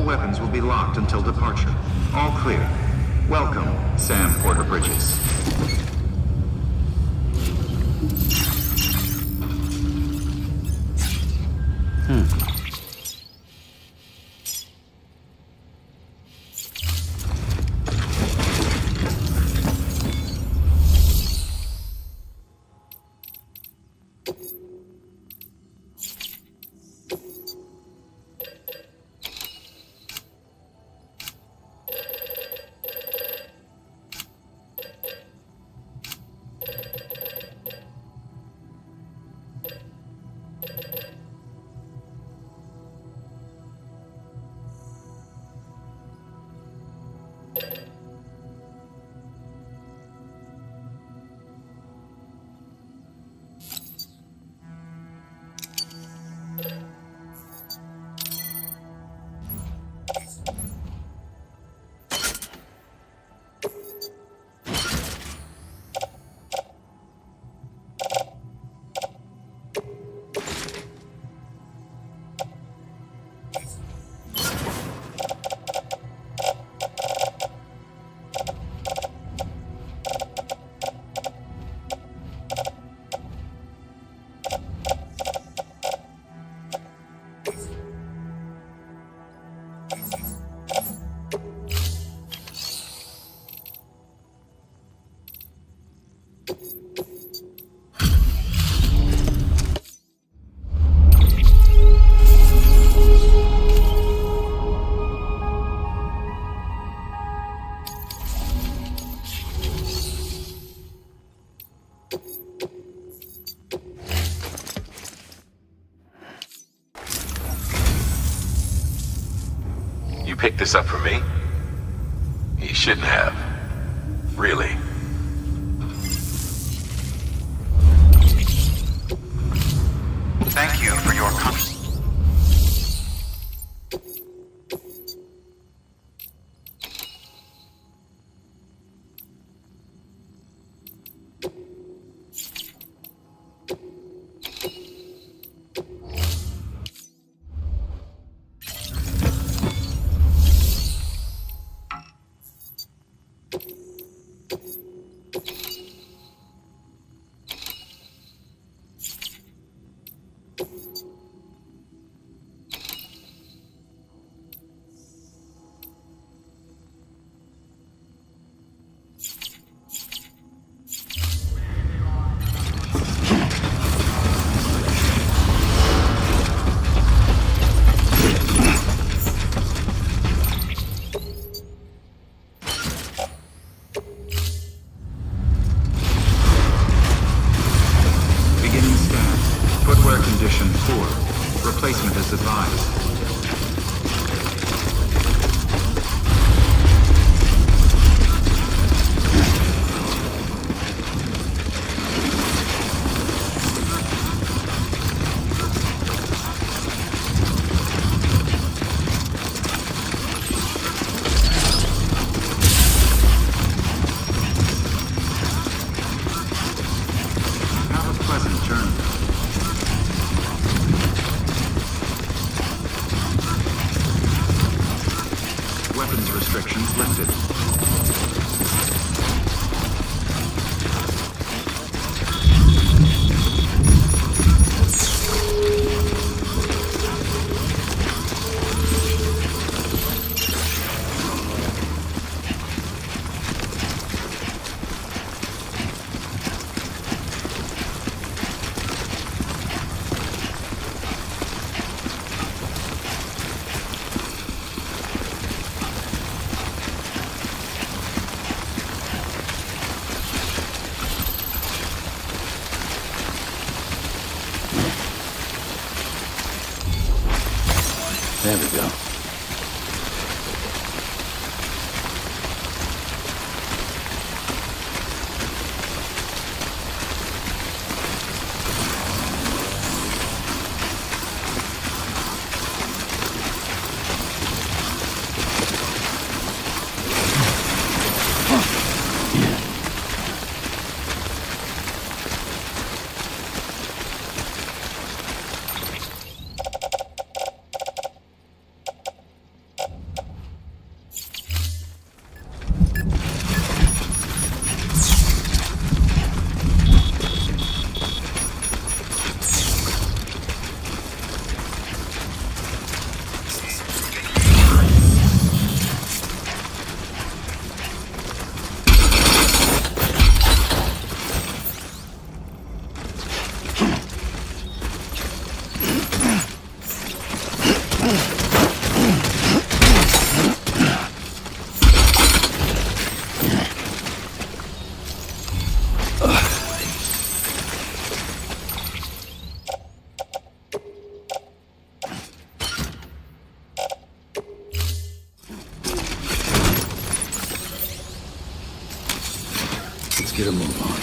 All weapons will be locked until departure. All clear. Welcome, Sam Porter Bridges. You picked this up for me? You shouldn't have. Really. Thank you for your contribution. Condition 4. Replacement is advised. Have a pleasant journey. Weapons restrictions lifted. There we go. Let's get a move on.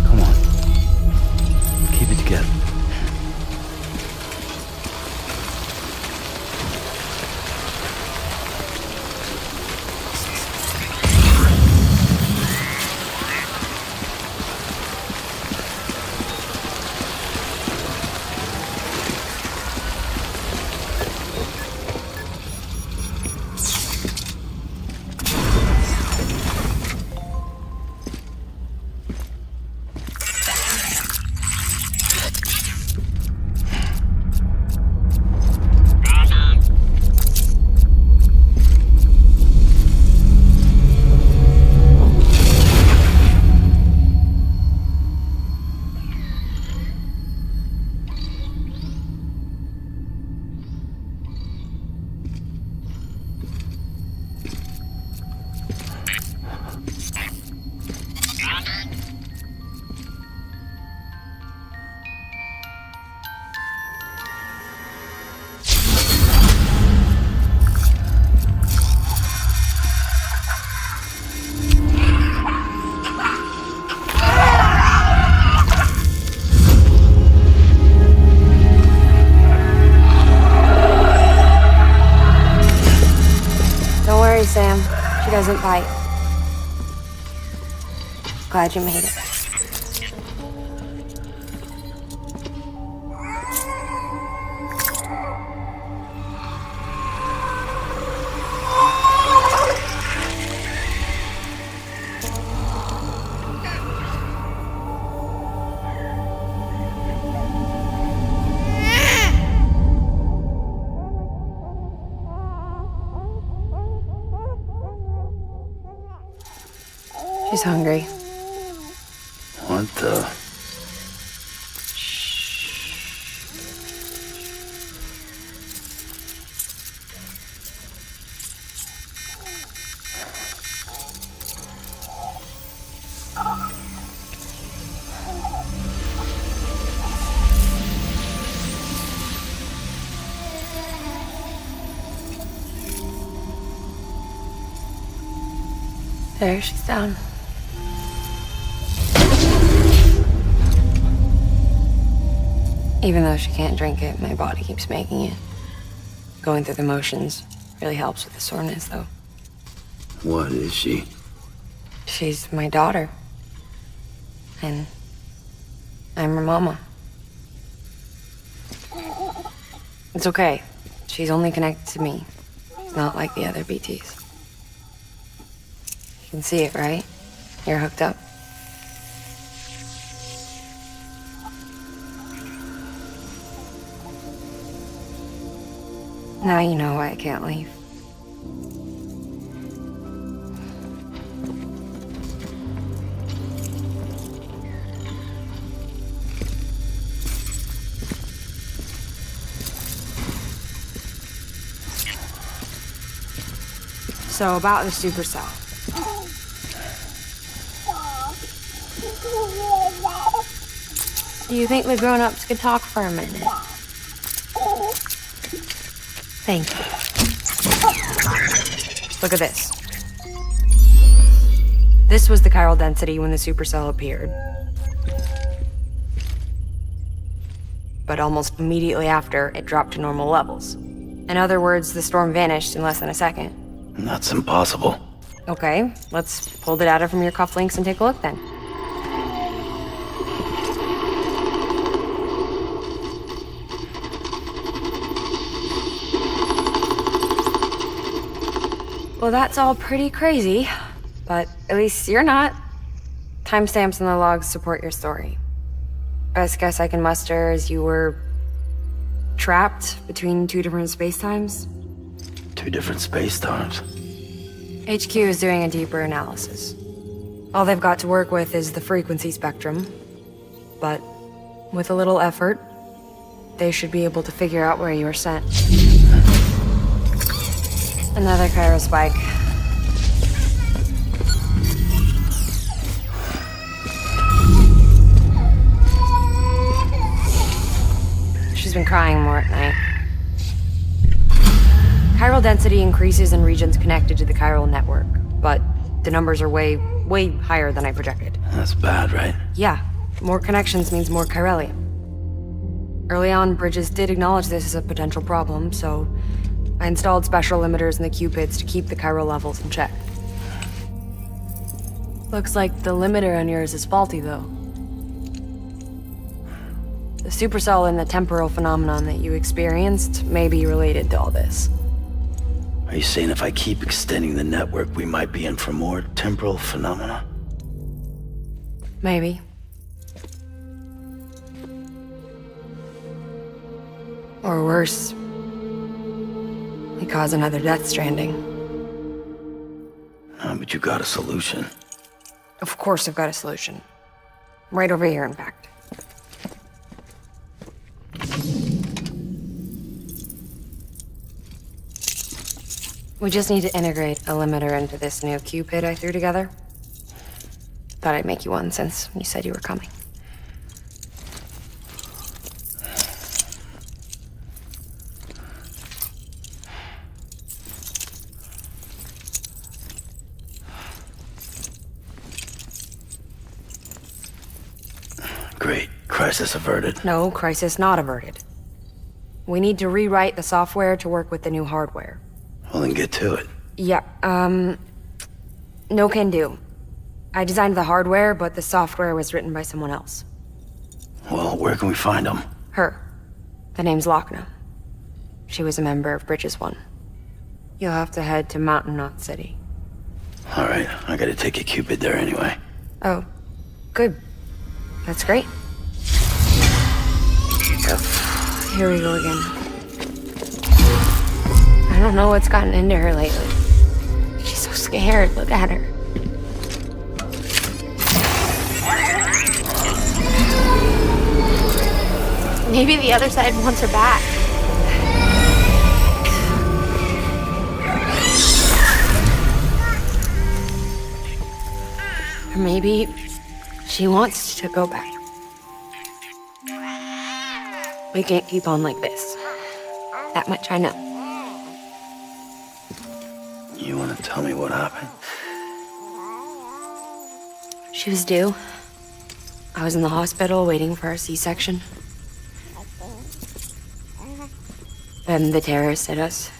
Come on. Keep it together. Sam. She doesn't bite. Glad you made it. She's hungry. What the? There, she's down. Even though she can't drink it, my body keeps making it. Going through the motions really helps with the soreness, though. What is she? She's my daughter. And I'm her mama. It's okay. She's only connected to me. It's not like the other BTs. You can see it, right? You're hooked up. Now you know why I can't leave. So about the supercell. Do you think the grown-ups could talk for a minute? Thank you. Look at this. This was the chiral density when the supercell appeared. But almost immediately after, it dropped to normal levels. In other words, the storm vanished in less than a second. That's impossible. Okay, let's pull the data from your cufflinks and take a look then. Well, that's all pretty crazy, but at least you're not. Timestamps in the logs support your story. Best guess I can muster is you were trapped between two different spacetimes. Two different space times. HQ is doing a deeper analysis. All they've got to work with is the frequency spectrum, but with a little effort, they should be able to figure out where you were sent. Another Cairo spike. She's been crying more at night. Chiral density increases in regions connected to the chiral network, but the numbers are way higher than I projected. That's bad, right? Yeah, more connections means more chiralium. Early on, Bridges did acknowledge this as a potential problem, so I installed special limiters in the cupids to keep the chiral levels in check. Looks like the limiter on yours is faulty, though. The supercell and the temporal phenomenon that you experienced may be related to all this. Are you saying if I keep extending the network, we might be in for more temporal phenomena? Maybe. Or worse, we cause another death stranding. But you got a solution. Of course I've got a solution. Right over here, in fact. We just need to integrate a limiter into this new Cupid I threw together. Thought I'd make you one since you said you were coming. Great. Crisis averted. No, crisis not averted. We need to rewrite the software to work with the new hardware. Well, then get to it. Yeah, no can do. I designed the hardware, but the software was written by someone else. Well, where can we find them? Her. The name's Lochna. She was a member of Bridges 1. You'll have to head to Mountain Knot City. All right, I gotta take a Cupid there anyway. Oh, good. That's great. Here we go again. I don't know what's gotten into her lately. She's so scared. Look at her. Maybe the other side wants her back. Or maybe she wants to go back. We can't keep on like this. That much I know. You wanna tell me what happened? She was due. I was in the hospital waiting for a C-section. Then the terrorists hit us.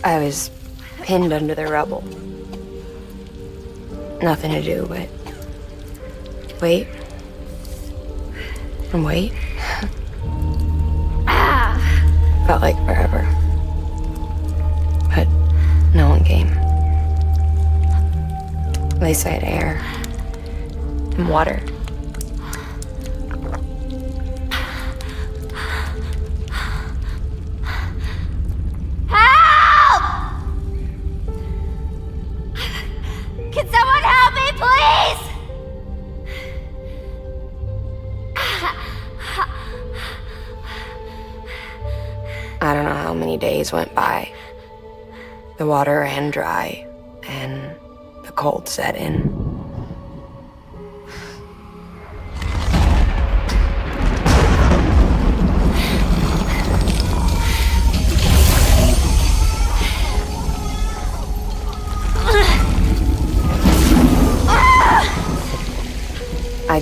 I was pinned under the rubble. Nothing to do but wait and wait. Felt like forever. But no one came. They said air and water. Can someone help me, please? I don't know how many days went by. The water ran dry, and the cold set in.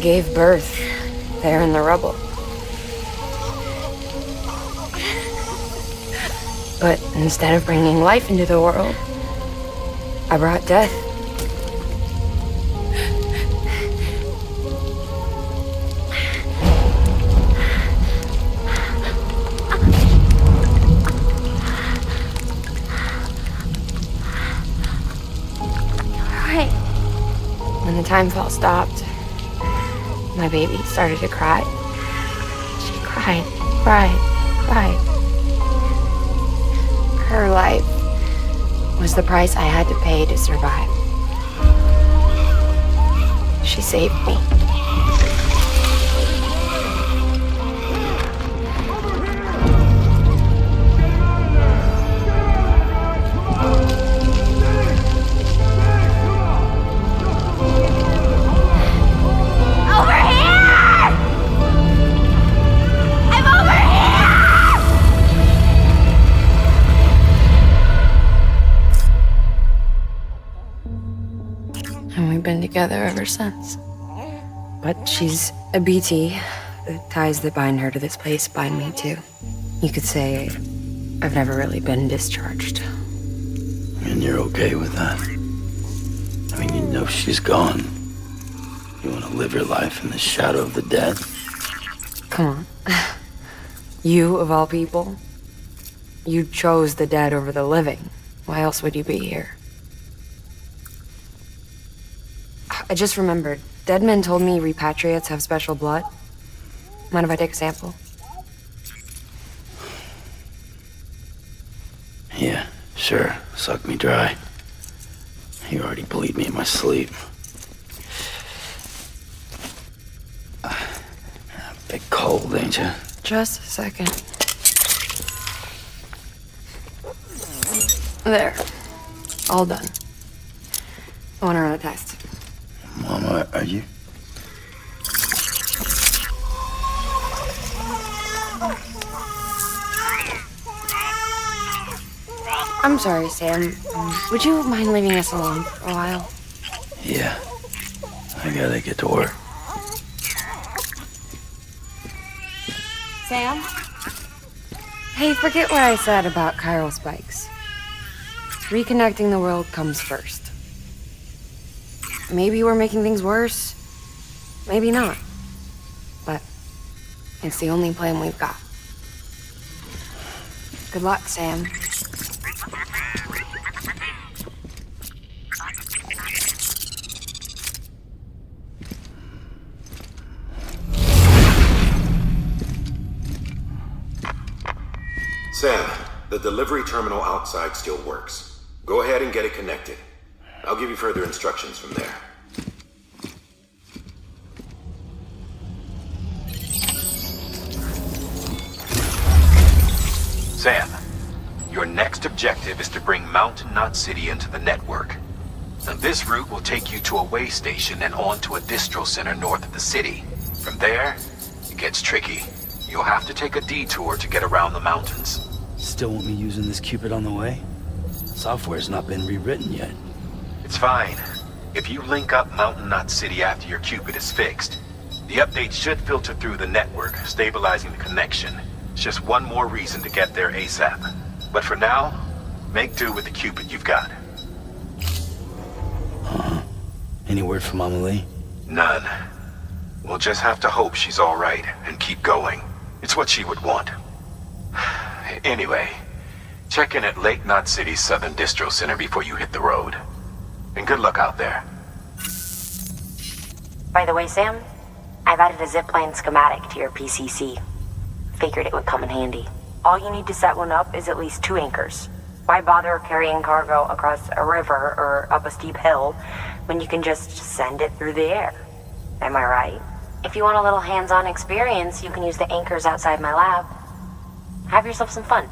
gave birth there in the rubble. But instead of bringing life into the world, I brought death. When the time fall stopped, my baby started to cry. She cried. Her life was the price I had to pay to survive. She saved me. And we've been together ever since. But she's a BT. The ties that bind her to this place bind me too. You could say I've never really been discharged. And you're okay with that? I mean, you know she's gone. You want to live your life in the shadow of the dead? Come on. You, of all people, you chose the dead over the living. Why else would you be here? I just remembered. Dead men told me repatriates have special blood. Mind if I take a sample? Yeah, sure. Suck me dry. You already bleed me in my sleep. Bit cold, ain't you? Just a second. There. All done. I want to run a test. Mama, are you? I'm sorry, Sam. Would you mind leaving us alone for a while? Yeah. I gotta get to work. Sam? Hey, forget what I said about chiral spikes. Reconnecting the world comes first. Maybe we're making things worse. Maybe not. But it's the only plan we've got. Good luck, Sam. Sam, the delivery terminal outside still works. Go ahead and get it connected. I'll give you further instructions from there. Sam, your next objective is to bring Mountain Knot City into the network. Now, this route will take you to a way station and on to a distro center north of the city. From there, it gets tricky. You'll have to take a detour to get around the mountains. Still want me using this Cupid on the way? Software's not been rewritten yet. It's fine. If you link up Mountain Knot City after your Cupid is fixed, the update should filter through the network, stabilizing the connection. It's just one more reason to get there ASAP. But for now, make do with the Cupid you've got. Any word from Mama Lee? None. We'll just have to hope she's all right and keep going. It's what she would want. Anyway, check in at Lake Knot City's Southern Distro Center before you hit the road. And good luck out there. By the way, Sam, I've added a zipline schematic to your PCC. Figured it would come in handy. All you need to set one up is at least 2 anchors. Why bother carrying cargo across a river or up a steep hill when you can just send it through the air? Am I right? If you want a little hands-on experience, you can use the anchors outside my lab. Have yourself some fun.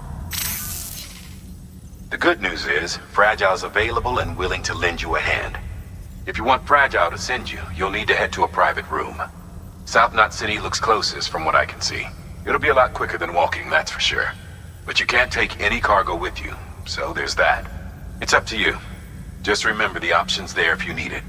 The good news is, Fragile's available and willing to lend you a hand. If you want Fragile to send you, you'll need to head to a private room. South Knot City looks closest from what I can see. It'll be a lot quicker than walking, that's for sure. But you can't take any cargo with you, so there's that. It's up to you. Just remember the option's there if you need it.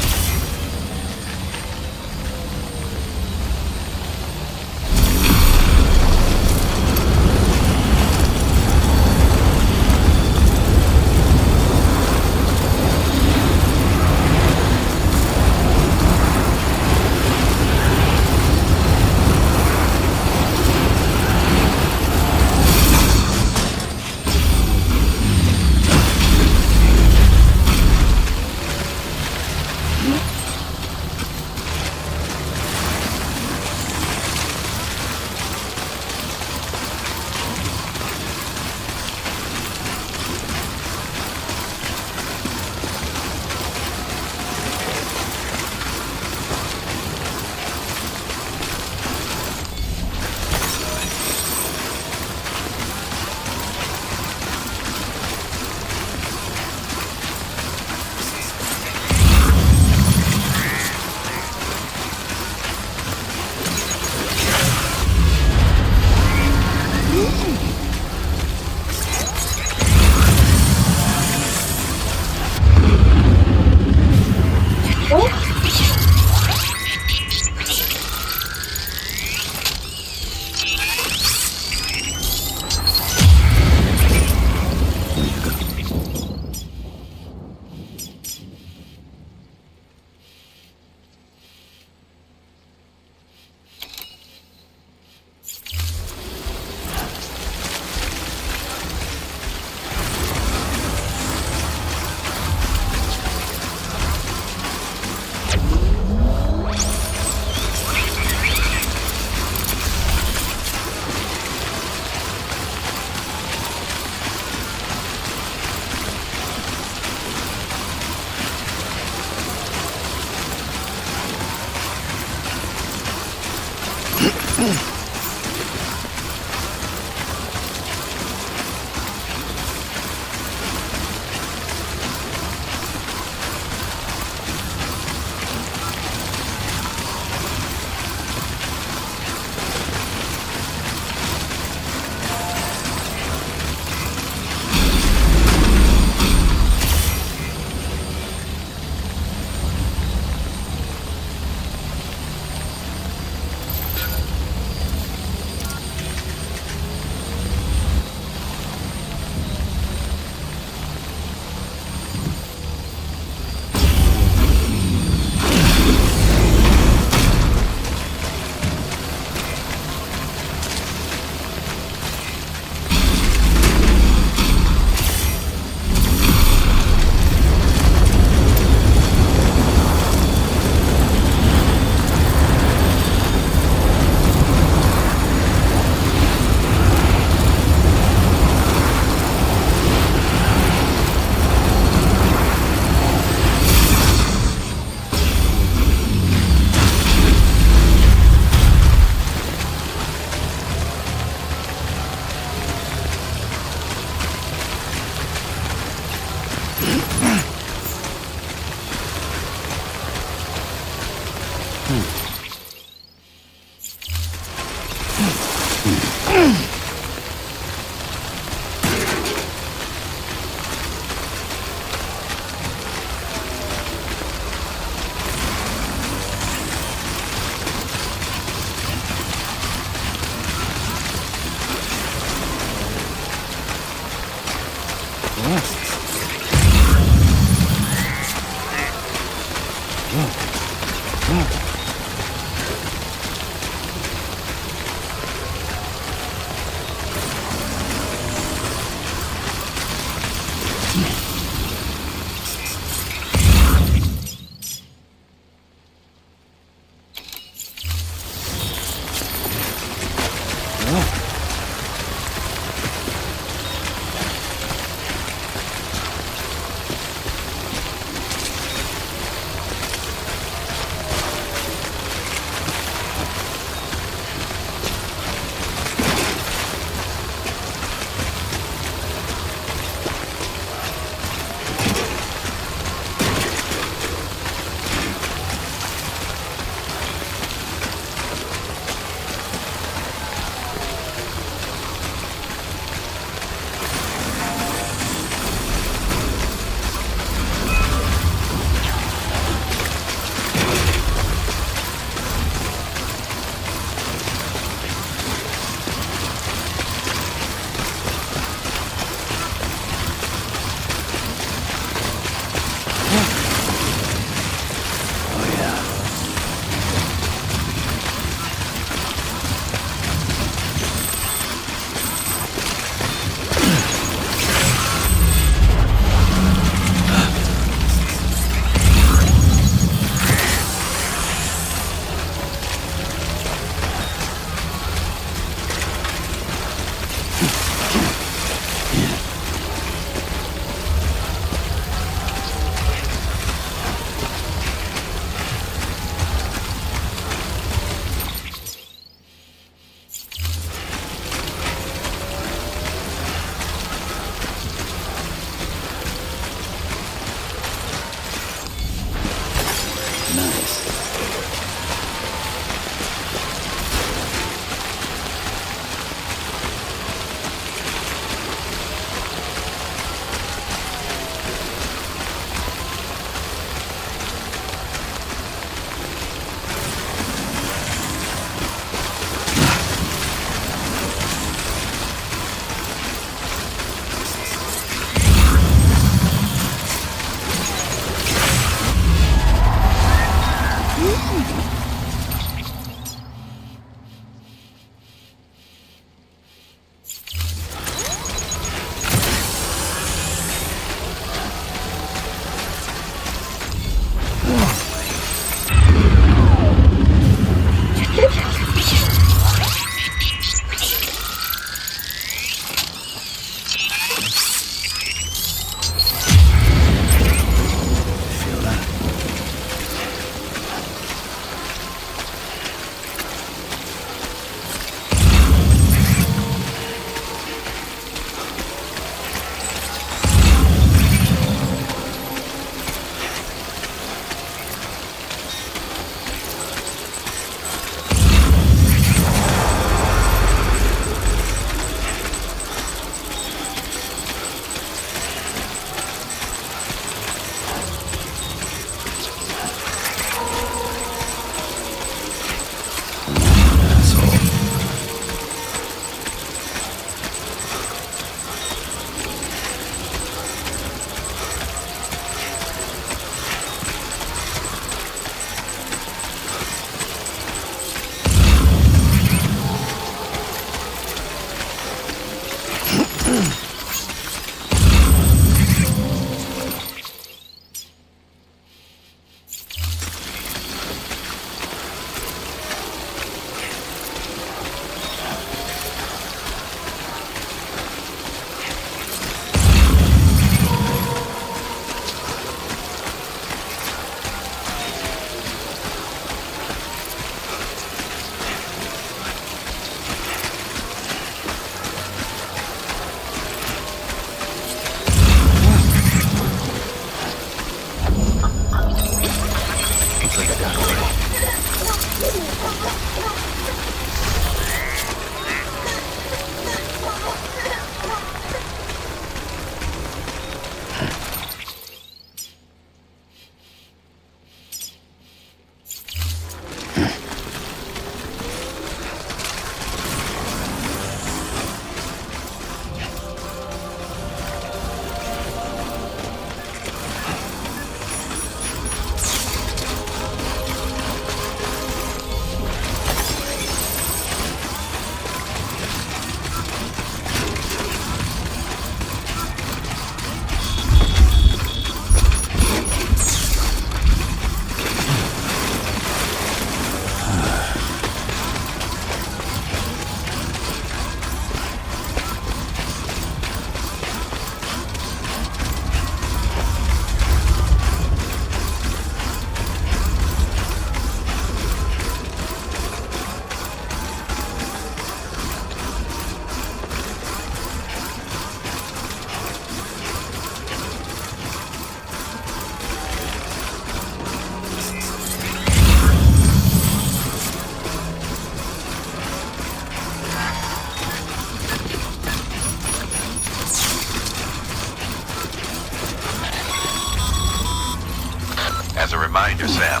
reminder, Sam.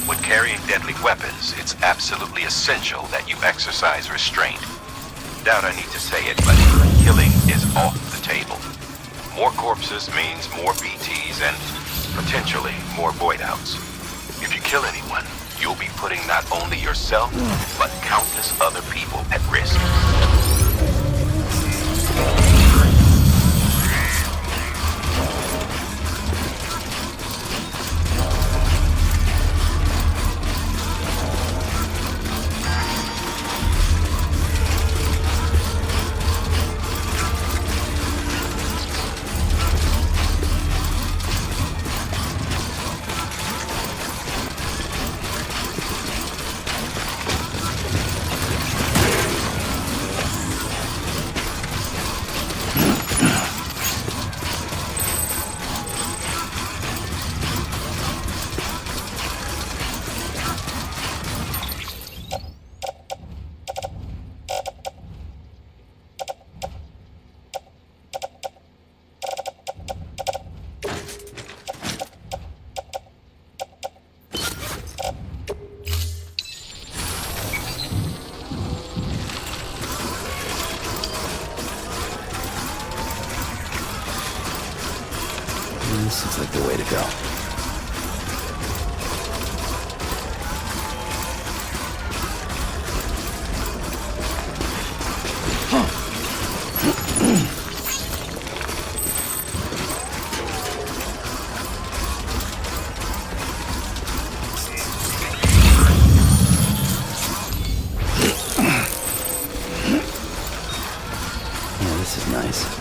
When carrying deadly weapons, it's absolutely essential that you exercise restraint. Doubt I need to say it, but killing is off the table. More corpses means more BTs and potentially more void outs. If you kill anyone, you'll be putting not only yourself, but countless other people at risk. This looks like the way to go. Yeah, this is nice.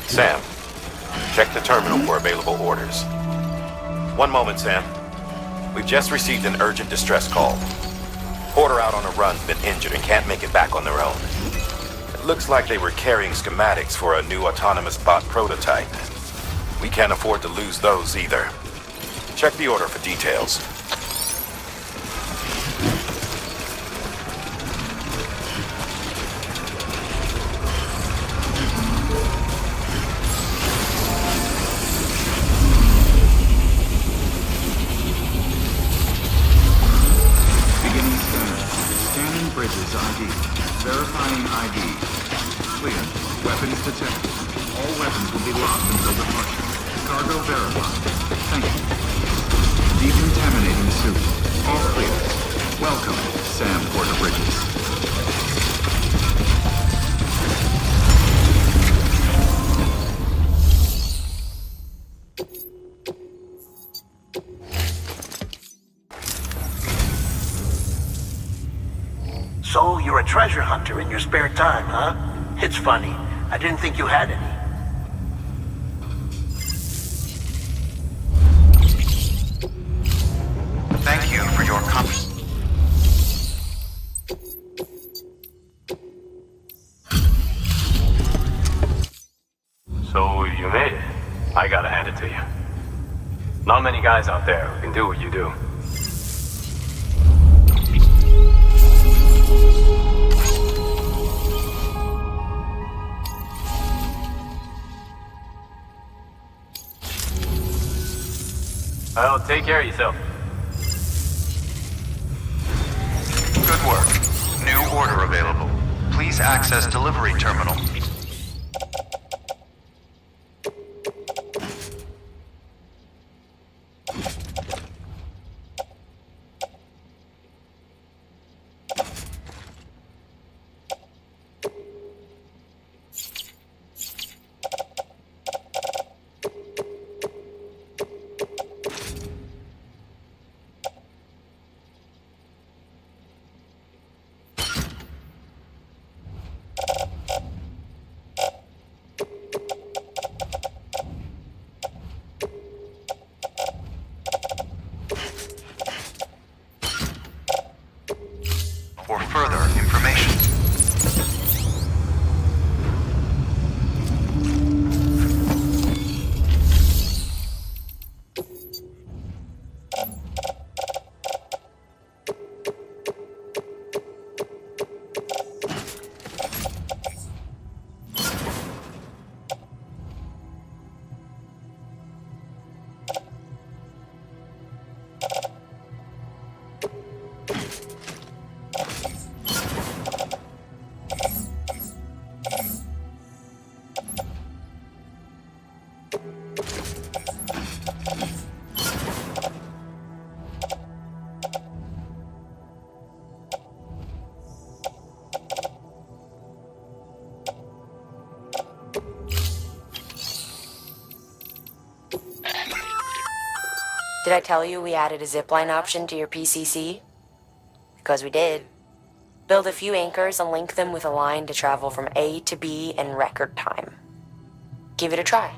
Sam, check the terminal for available orders. One moment, Sam. We've just received an urgent distress call. Porter out on a run's been injured and can't make it back on their own. It looks like they were carrying schematics for a new autonomous bot prototype. We can't afford to lose those either. Check the order for details. Bridges ID. Verifying ID. Clear. Weapons detected. All weapons will be locked until departure. Cargo verified. Thank you. Decontaminating suit. All clear. Welcome, Sam Porter Bridges. your spare time, huh? It's funny. I didn't think you had any. Thank you for your So you made it. I gotta hand it to you. Not many guys out there who can do what you do. Well, take care of yourself. Good work. New order available. Please access delivery terminal. For further information. Did I tell you we added a zipline option to your PCC? Because we did. Build a few anchors and link them with a line to travel from A to B in record time. Give it a try.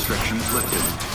restrictions lifted.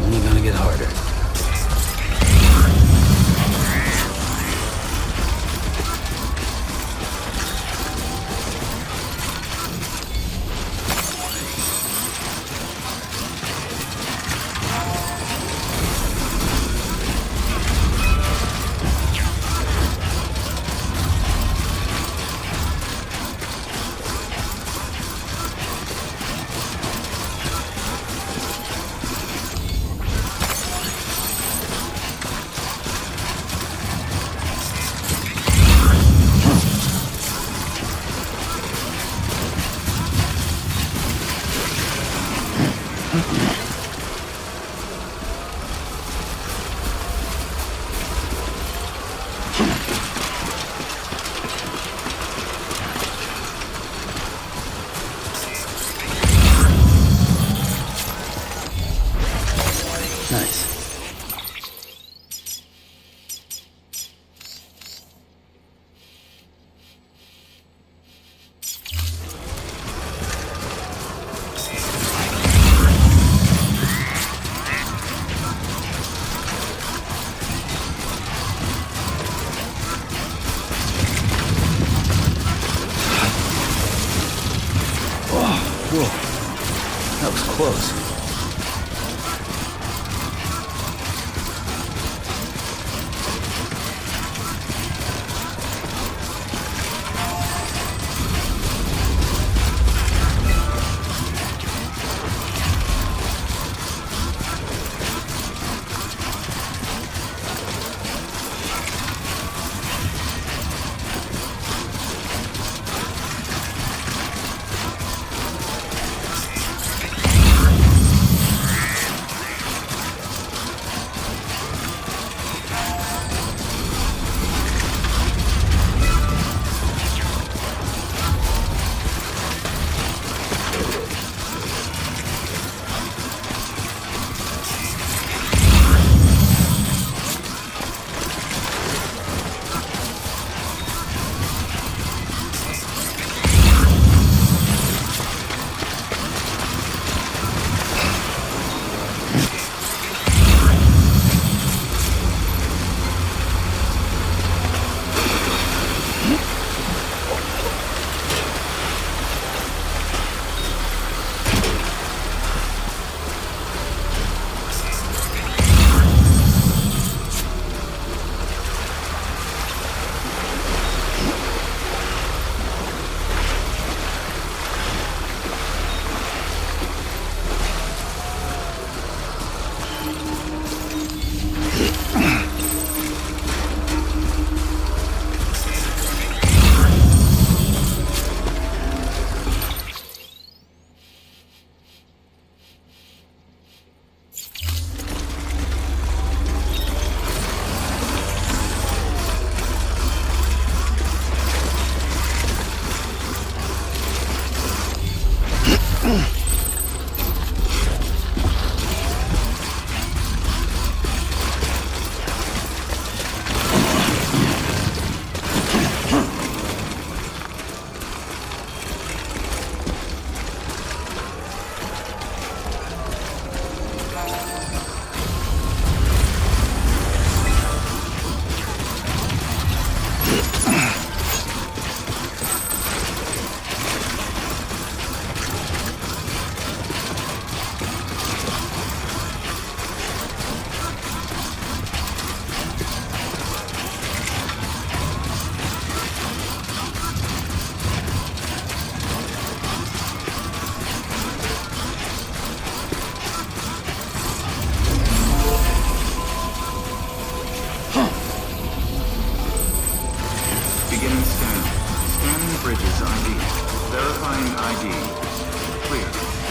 Only gonna get harder. Nice. Whoa. That was close.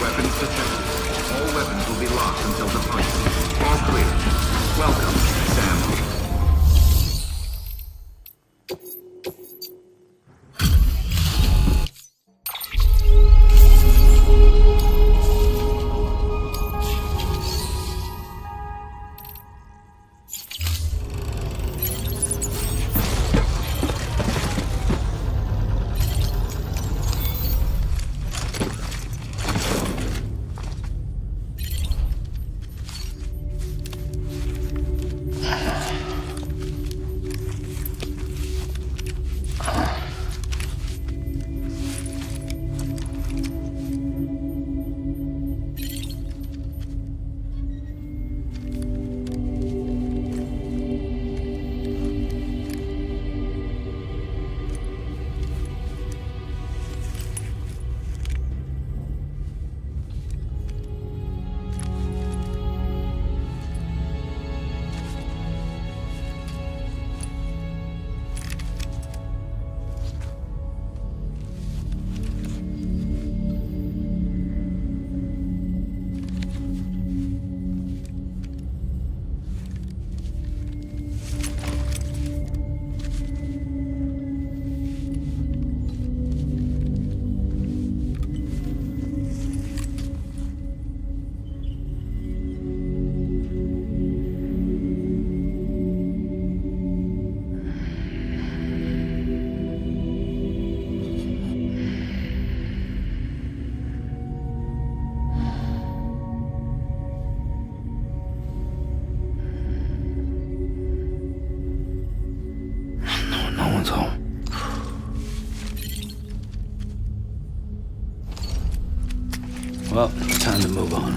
Weapons detected. All weapons will be locked until departure. All clear. Welcome, Sam. No one's home. Well, time to move on.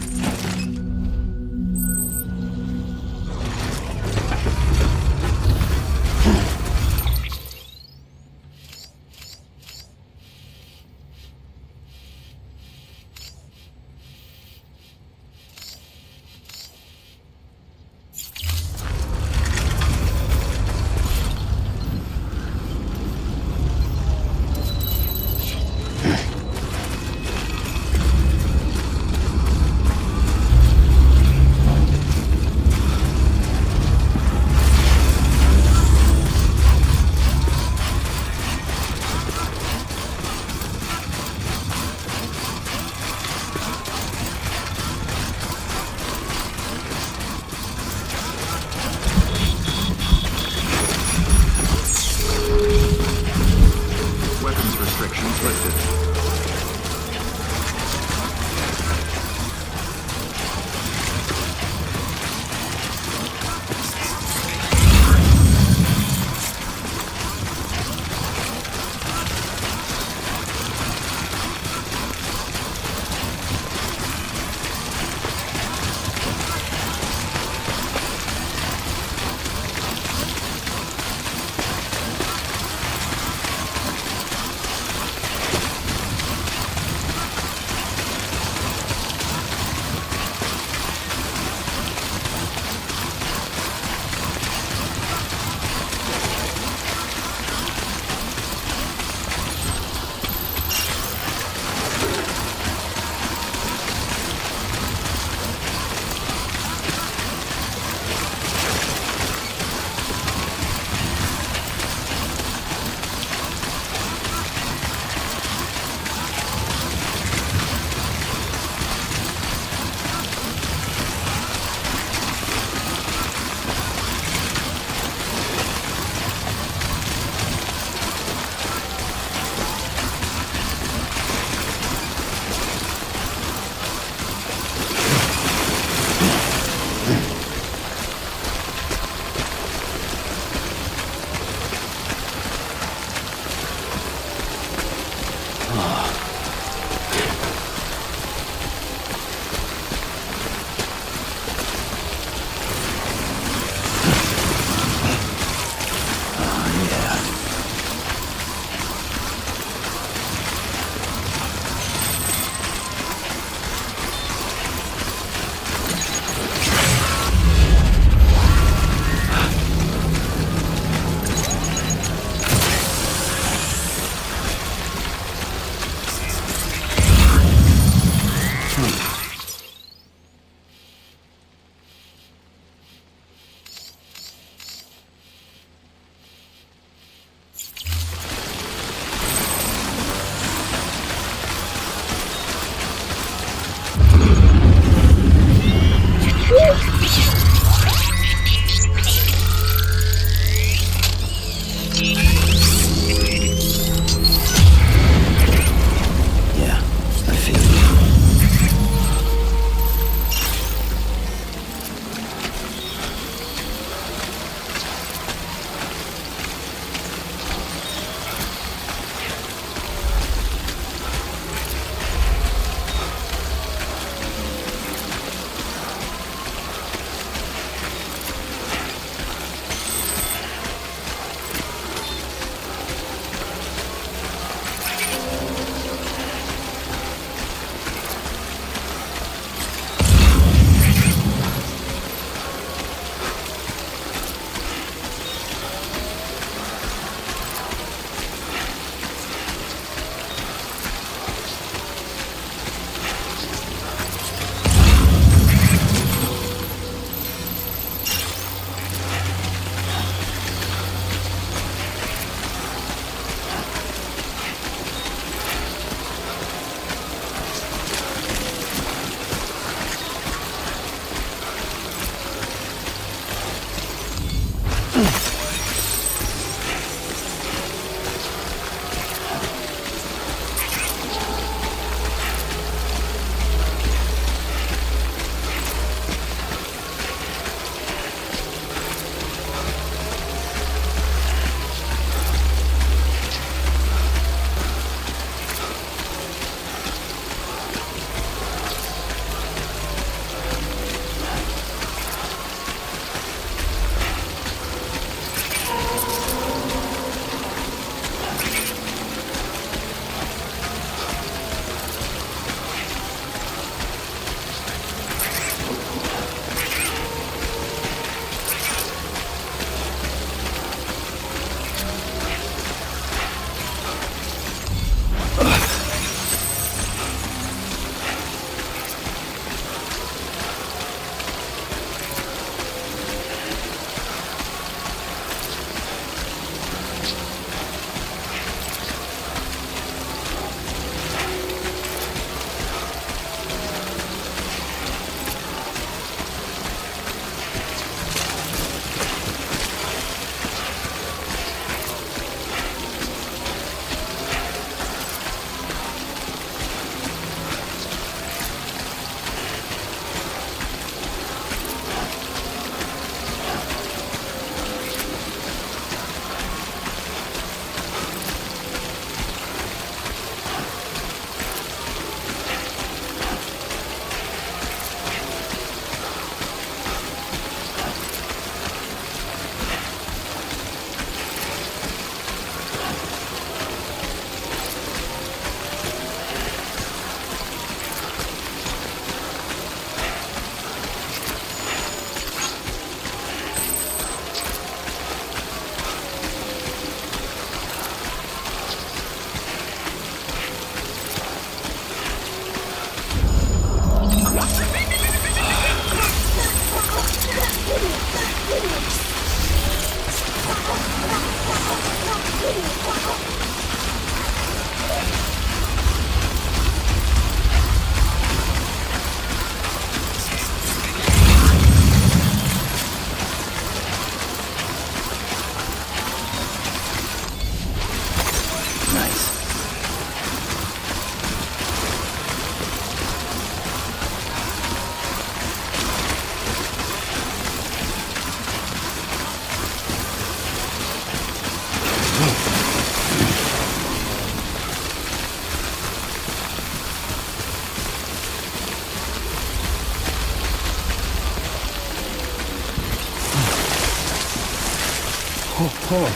Hold on.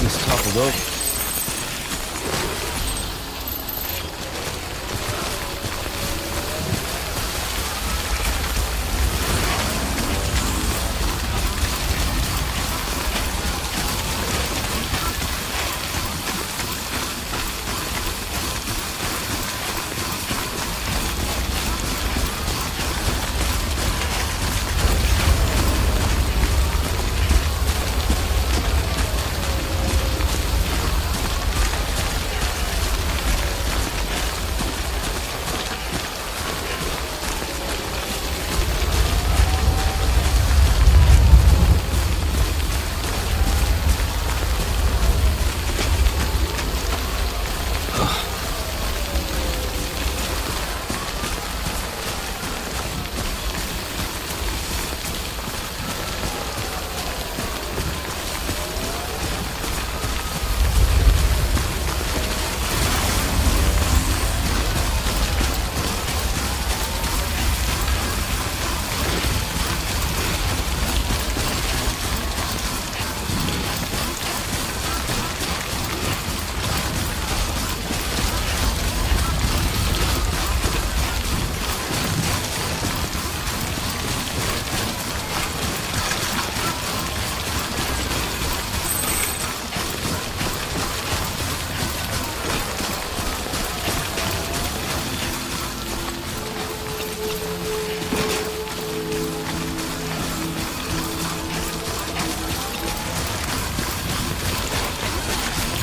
This toppled over.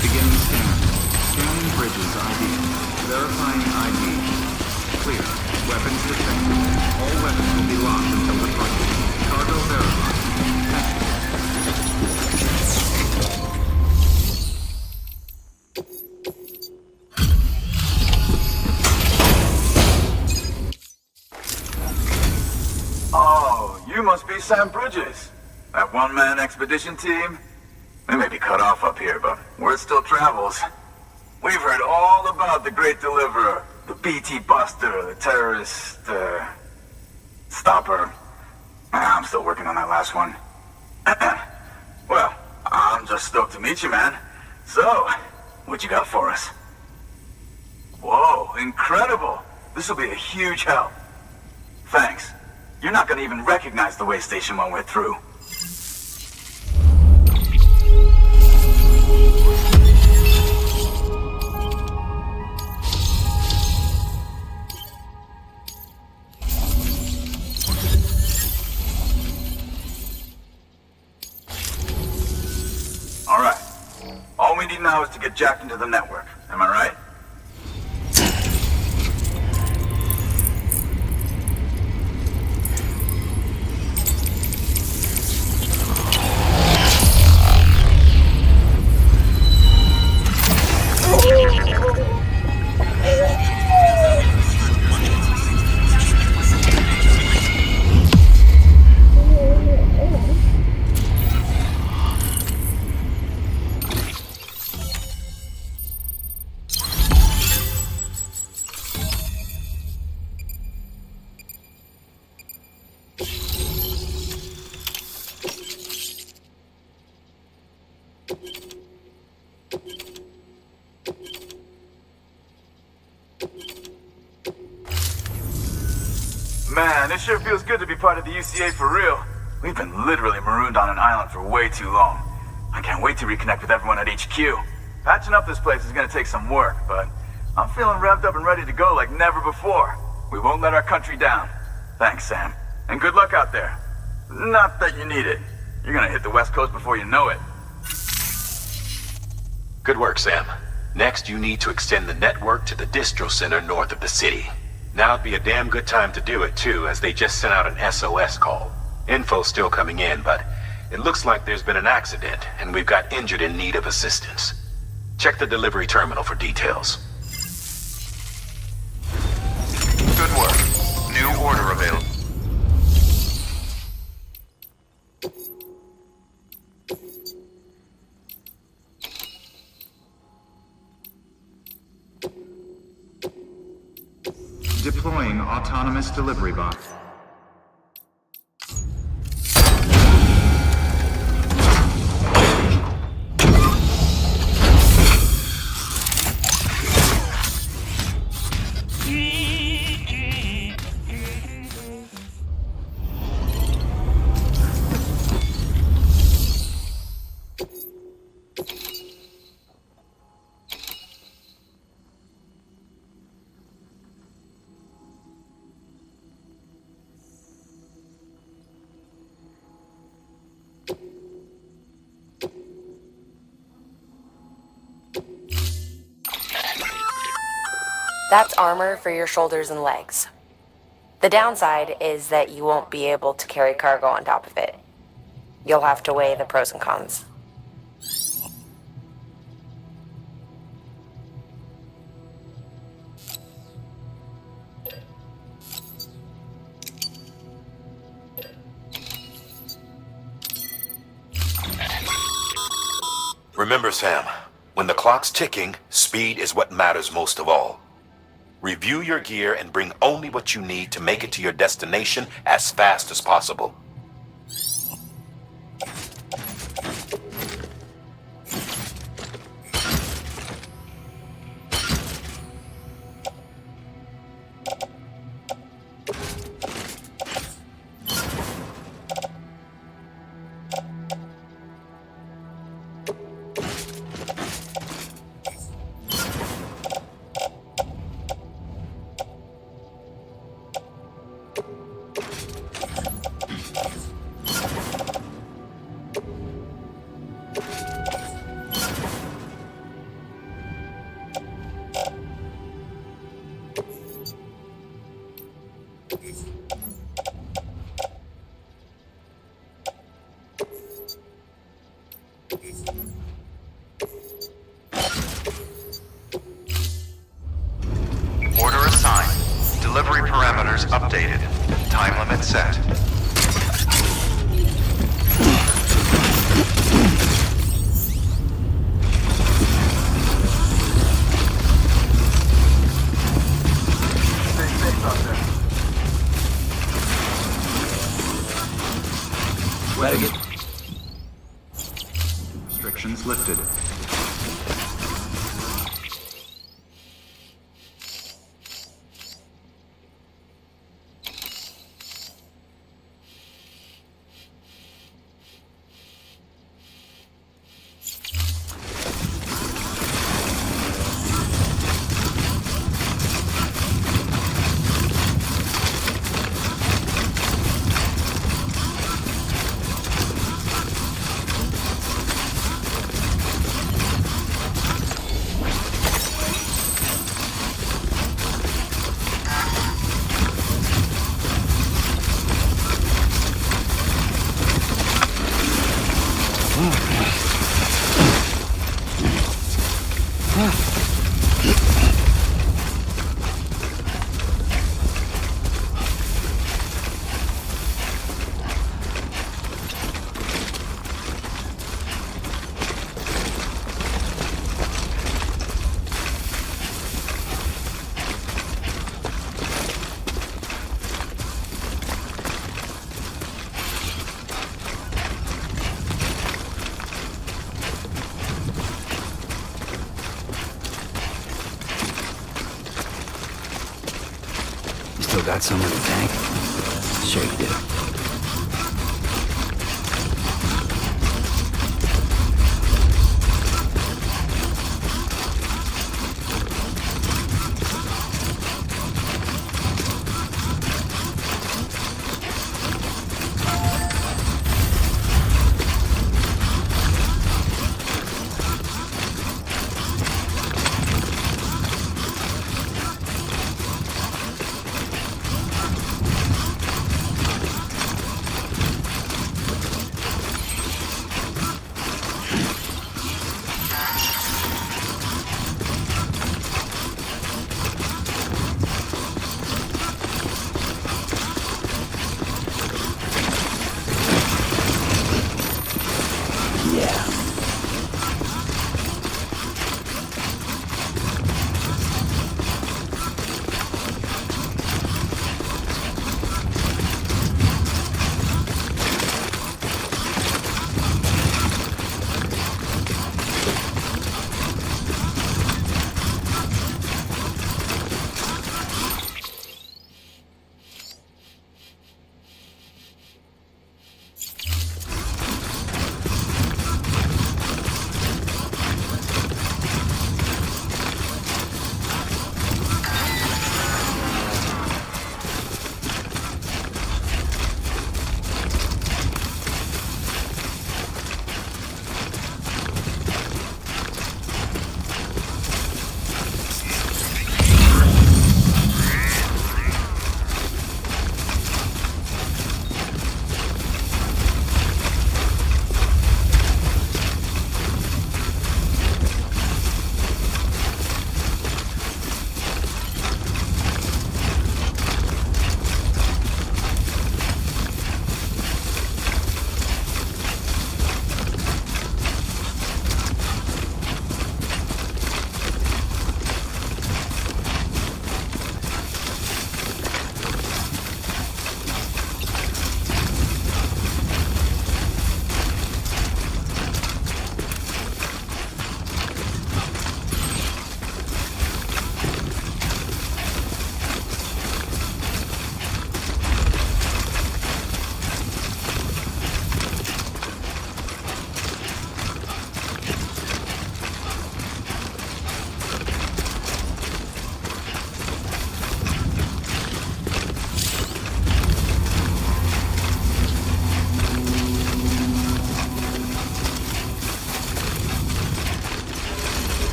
Beginning scan. Scanning bridges ID. Verifying ID. Clear. Weapons detected. All weapons will be locked until departure. Cargo verified. Thank you. Oh, you must be Sam Bridges. That one-man expedition team? They may be cut off up here, but word still travels. We've heard all about the Great Deliverer, the BT Buster, the terrorist, stopper. I'm still working on that last one. Well, I'm just stoked to meet you, man. So, what you got for us? Whoa, incredible! This will be a huge help. Thanks. You're not gonna even recognize the way station when we're through. All right. All we need now is to get jacked into the network. Am I right? Man, it sure feels good to be part of the UCA for real. We've been literally marooned on an island for way too long. I can't wait to reconnect with everyone at HQ. Patching up this place is gonna take some work, but I'm feeling revved up and ready to go like never before. We won't let our country down. Thanks, Sam. And good luck out there. Not that you need it. You're gonna hit the West Coast before you know it. Good work, Sam. Next, you need to extend the network to the distro center north of the city. Now'd be a damn good time to do it, too, as they just sent out an SOS call. Info's still coming in, but it looks like there's been an accident, and we've got injured in need of assistance. Check the delivery terminal for details. Good work. New order available. Deploying autonomous delivery bot. That's armor for your shoulders and legs. The downside is that you won't be able to carry cargo on top of it. You'll have to weigh the pros and cons. Remember, Sam, when the clock's ticking, speed is what matters most of all. Review your gear and bring only what you need to make it to your destination as fast as possible. Order assigned. Delivery parameters updated. Time limit set. Stay safe out there. Better get... Restrictions lifted. Still got some in the tank? Sure you do.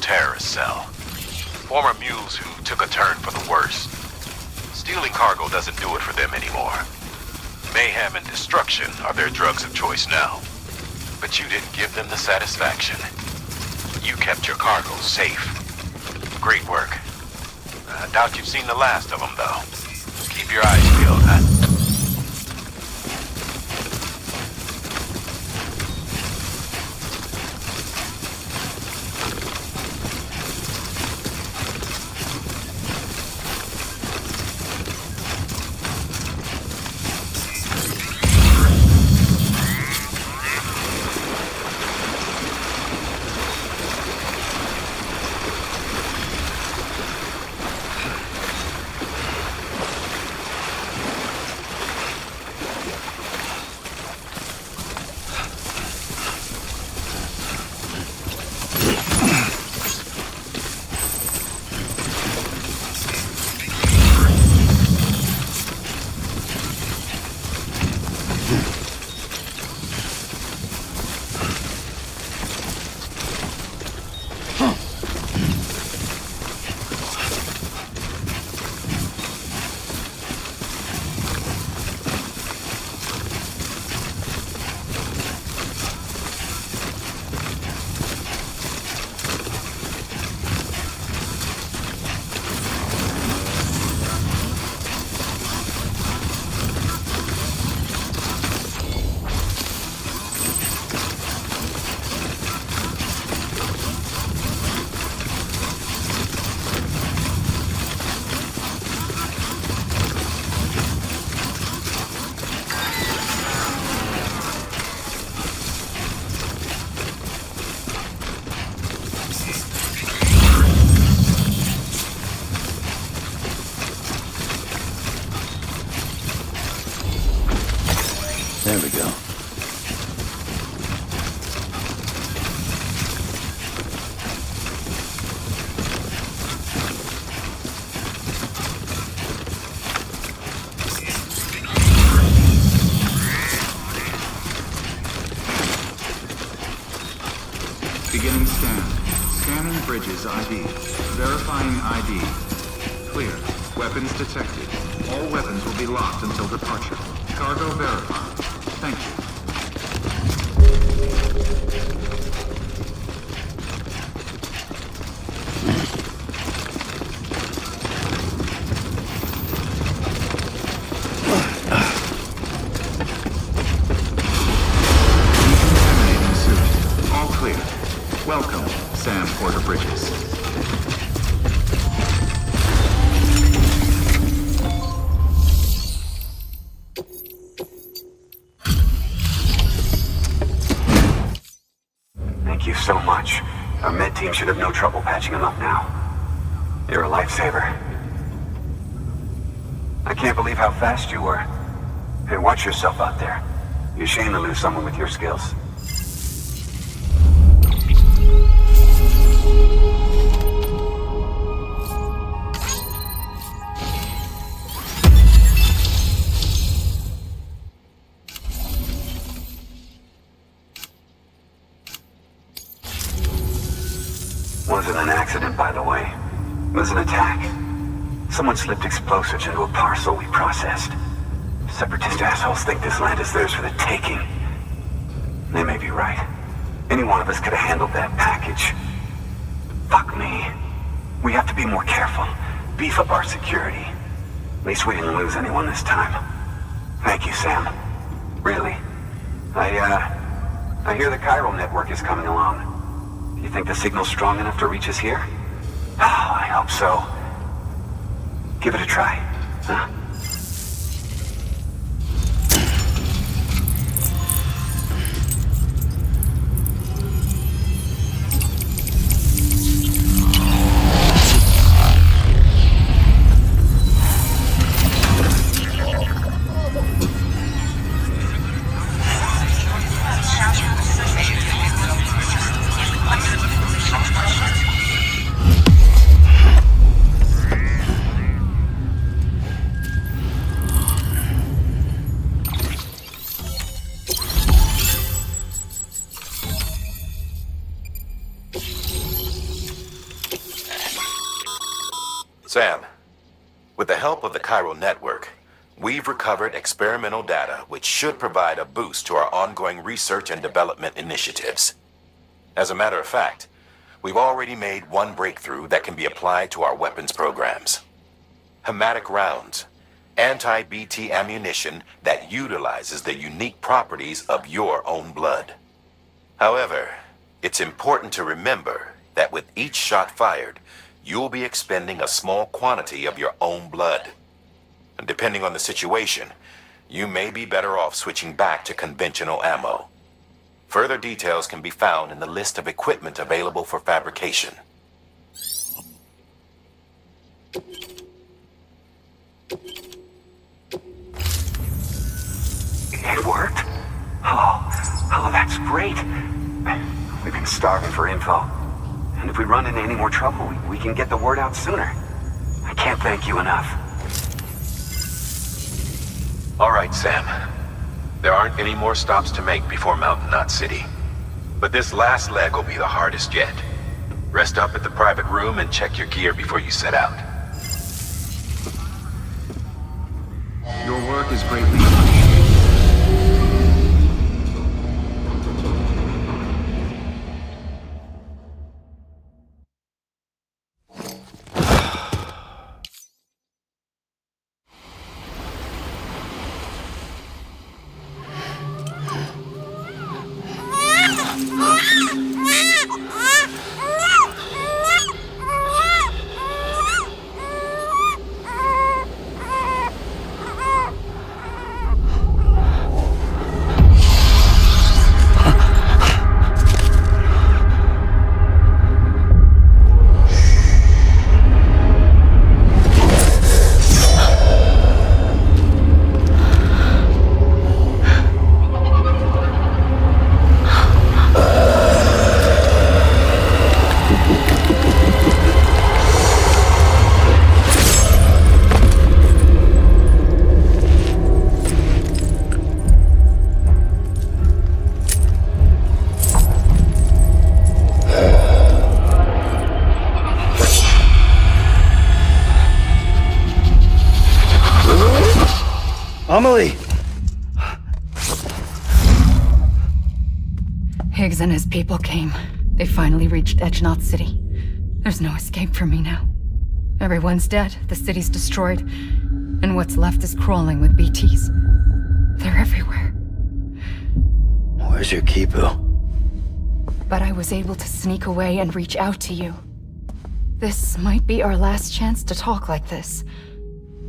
terrorist cell. Former mules who took a turn for the worse. Stealing cargo doesn't do it for them anymore. Mayhem and destruction are their drugs of choice now. But you didn't give them the satisfaction. You kept your cargo safe. Great work. I doubt you've seen the last of them, though. Keep your eyes peeled, huh? There we go. Beginning scan. Scanning bridges ID. Verifying ID. Clear. Weapons detected. All weapons will be locked until departure. Cargo verified. Thank you. Decontaminating suit. All clear. Welcome, Sam Porter Bridges. Thank you so much. Our med team should have no trouble patching him up now. You're a lifesaver. I can't believe how fast you were. Hey, watch yourself out there. You're ashamed to lose someone with your skills. Wasn't an accident, by the way. It was an attack. Someone slipped explosives into a parcel we processed. Separatist assholes think this land is theirs for the taking. They may be right. Any one of us could have handled that package. Fuck me. We have to be more careful. Beef up our security. At least we didn't lose anyone this time. Thank you, Sam. Really. I hear the chiral network is coming along. Do you think the signal's strong enough to reach us here? Oh, I hope so. Give it a try, huh? Sam, with the help of the chiral network, we've recovered experimental data which should provide a boost to our ongoing research and development initiatives. As a matter of fact, we've already made one breakthrough that can be applied to our weapons programs. Hematic rounds, anti-BT ammunition that utilizes the unique properties of your own blood. However, it's important to remember that with each shot fired, you'll be expending a small quantity of your own blood. And depending on the situation, you may be better off switching back to conventional ammo. Further details can be found in the list of equipment available for fabrication. It worked? Oh, that's great. We've been starving for info. And if we run into any more trouble, we can get the word out sooner. I can't thank you enough. All right, Sam. There aren't any more stops to make before Mountain Knot City. But this last leg will be the hardest yet. Rest up at the private room and check your gear before you set out. Your work is greatly appreciated. Amelie! Higgs and his people came. They finally reached Edge Knot City. There's no escape for me now. Everyone's dead, the city's destroyed, and what's left is crawling with BTs. They're everywhere. Where's your Kipu? But I was able to sneak away and reach out to you. This might be our last chance to talk like this.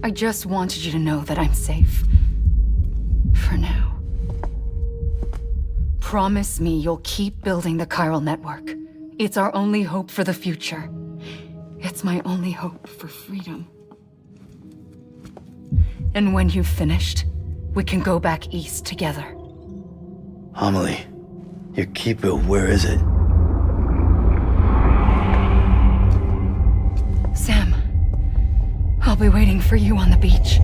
I just wanted you to know that I'm safe. For now. Promise me you'll keep building the chiral network. It's our only hope for the future. It's my only hope for freedom. And when you've finished, we can go back east together. Amelie, your Kipu, where is it? Sam, I'll be waiting for you on the beach.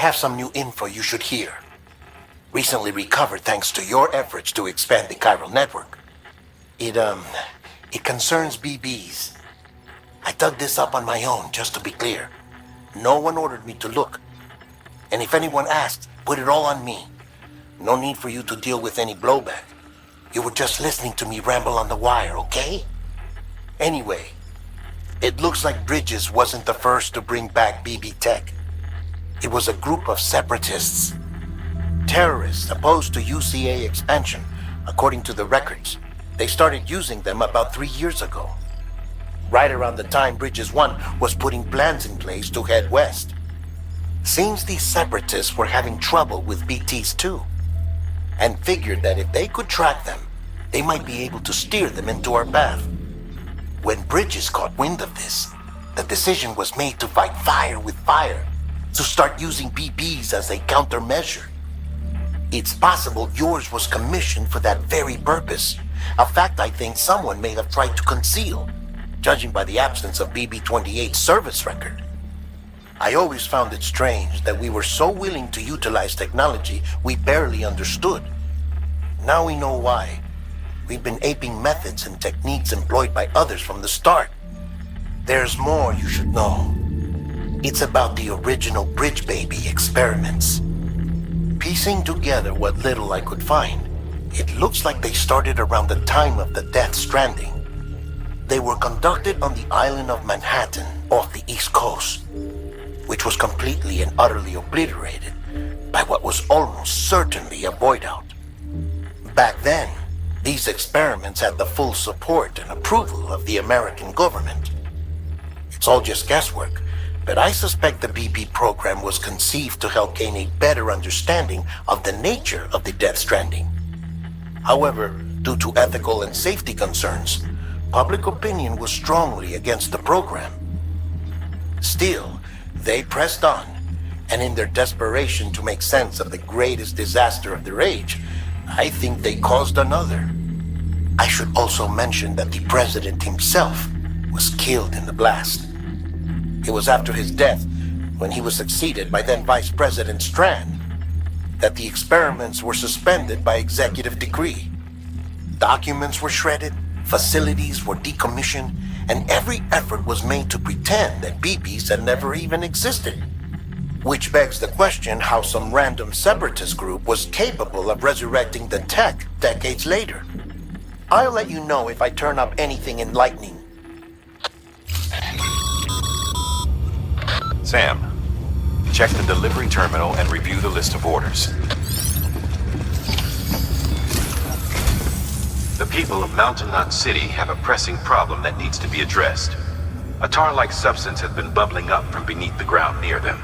have some new info you should hear. Recently recovered thanks to your efforts to expand the chiral network. It concerns BBs. I dug this up on my own, just to be clear. No one ordered me to look. And if anyone asked, put it all on me. No need for you to deal with any blowback. You were just listening to me ramble on the wire, okay? Anyway, it looks like Bridges wasn't the first to bring back BB tech. It was a group of separatists. Terrorists opposed to UCA expansion, according to the records. They started using them about 3 years ago. Right around the time Bridges 1 was putting plans in place to head west. Seems these separatists were having trouble with BTs too, and figured that if they could track them, they might be able to steer them into our path. When Bridges caught wind of this, the decision was made to fight fire with fire, to start using BBs as a countermeasure. It's possible yours was commissioned for that very purpose, a fact I think someone may have tried to conceal, judging by the absence of BB-28's service record. I always found it strange that we were so willing to utilize technology we barely understood. Now we know why. We've been aping methods and techniques employed by others from the start. There's more you should know. It's about the original Bridge Baby experiments. Piecing together what little I could find, it looks like they started around the time of the Death Stranding. They were conducted on the island of Manhattan off the East Coast, which was completely and utterly obliterated by what was almost certainly a void out. Back then, these experiments had the full support and approval of the American government. It's all just guesswork, but I suspect the BB program was conceived to help gain a better understanding of the nature of the Death Stranding. However, due to ethical and safety concerns, public opinion was strongly against the program. Still, they pressed on, and in their desperation to make sense of the greatest disaster of their age, I think they caused another. I should also mention that the president himself was killed in the blast. It was after his death, when he was succeeded by then Vice President Strand, that the experiments were suspended by executive decree. Documents were shredded, facilities were decommissioned, and every effort was made to pretend that BBs had never even existed. Which begs the question how some random separatist group was capable of resurrecting the tech decades later. I'll let you know if I turn up anything enlightening. Sam, check the delivery terminal and review the list of orders. The people of Mountain Knot City have a pressing problem that needs to be addressed. A tar-like substance has been bubbling up from beneath the ground near them.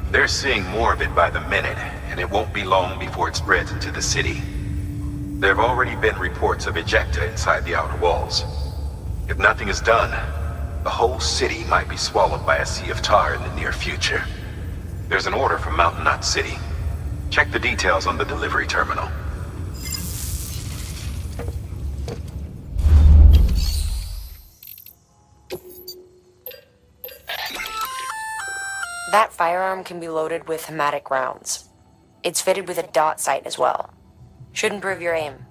They're seeing more of it by the minute, and it won't be long before it spreads into the city. There have already been reports of ejecta inside the outer walls. If nothing is done, the whole city might be swallowed by a sea of tar in the near future. There's an order from Mountain Knot City. Check the details on the delivery terminal. That firearm can be loaded with hematic rounds. It's fitted with a dot sight as well. Should improve your aim.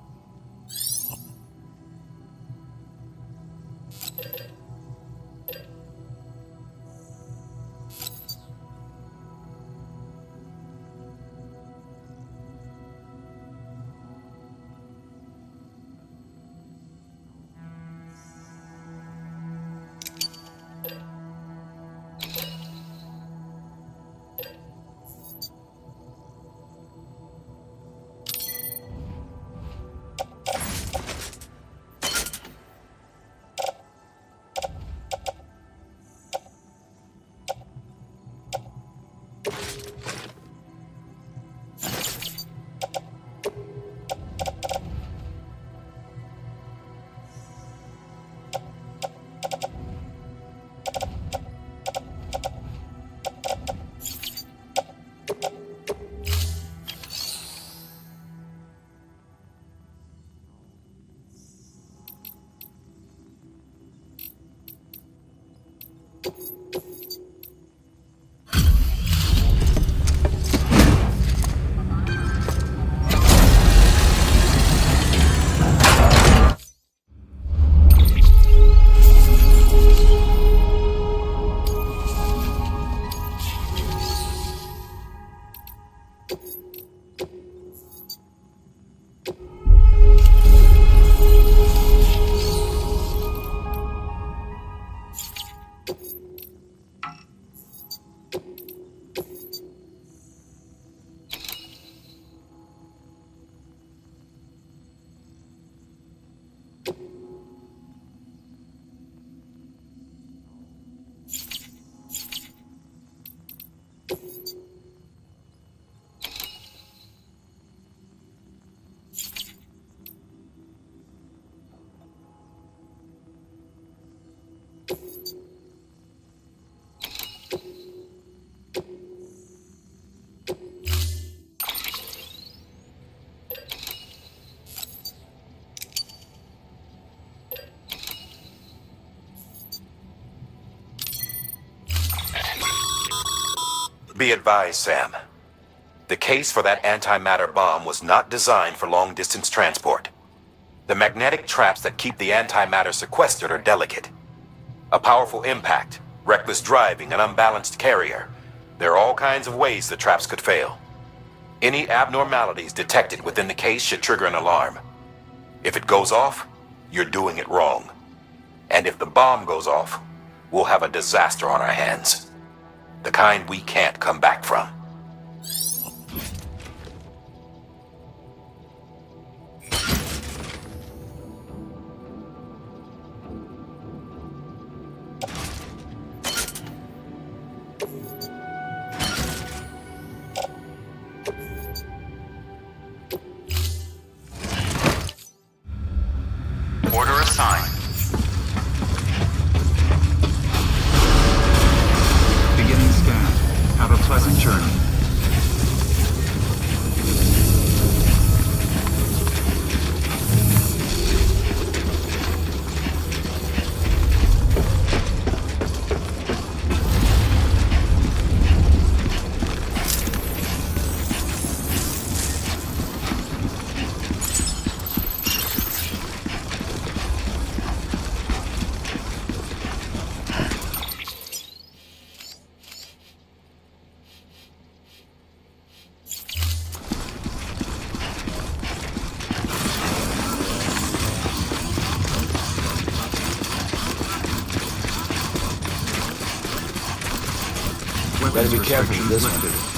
Be advised, Sam. The case for that antimatter bomb was not designed for long-distance transport. The magnetic traps that keep the antimatter sequestered are delicate. A powerful impact, reckless driving, an unbalanced carrier. There are all kinds of ways the traps could fail. Any abnormalities detected within the case should trigger an alarm. If it goes off, you're doing it wrong. And if the bomb goes off, we'll have a disaster on our hands. The kind we can't come back from. Order assigned. Beginning scan. Have a pleasant journey. Better be careful with this one.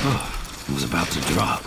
Oh, it was about to drop.